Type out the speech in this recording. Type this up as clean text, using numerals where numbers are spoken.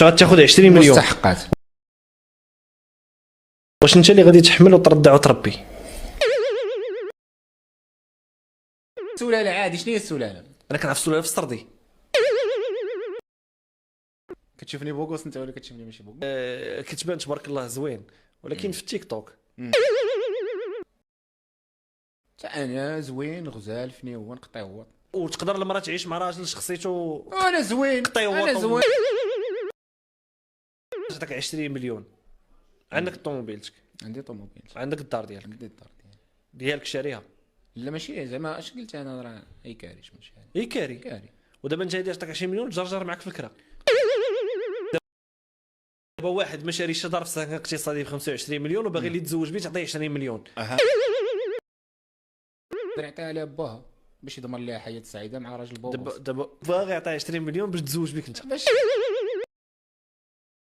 واش غتاخذ 20 مليون مستحقات. واش انت اللي غادي تحمل وترضع وتربي؟ سلاله عادي. شنو هي السلاله؟ انا كنعرف السلاله في السردي. كتشوفني بوغوس انت ولا كتشوفني ماشي بوغوس؟ كتبان تبارك الله زوين، ولكن في التيك توك حتى انا زوين غزال فنيون قطيوط. وتقدر المراه تعيش مع راجل شخصيته انا زوين قطيوط انا زوين. عطاك 20 مليون، عندك طوموبيلتك، عندي طوموبيل، عندك الدار ديالك عندي الدار ديالي. ديالك شاريها لا ماشي زعما اش قلت انا، راه اي كاريش ماشي هذا. اي كاري. كاري. ودابا انت هادي عطاك 20 مليون تجرجر معك في الكرا. دابا واحد ما شاريش ظرف سكن اقتصادي ب 25 مليون وباغي اللي يتزوج به تعطيه 20 مليون. يعطيها لها باها باش يضمن لها حياه سعيده مع راجل بوغوس. دابا باغي يعطيه 20 مليون باش تزوج بك انت. باش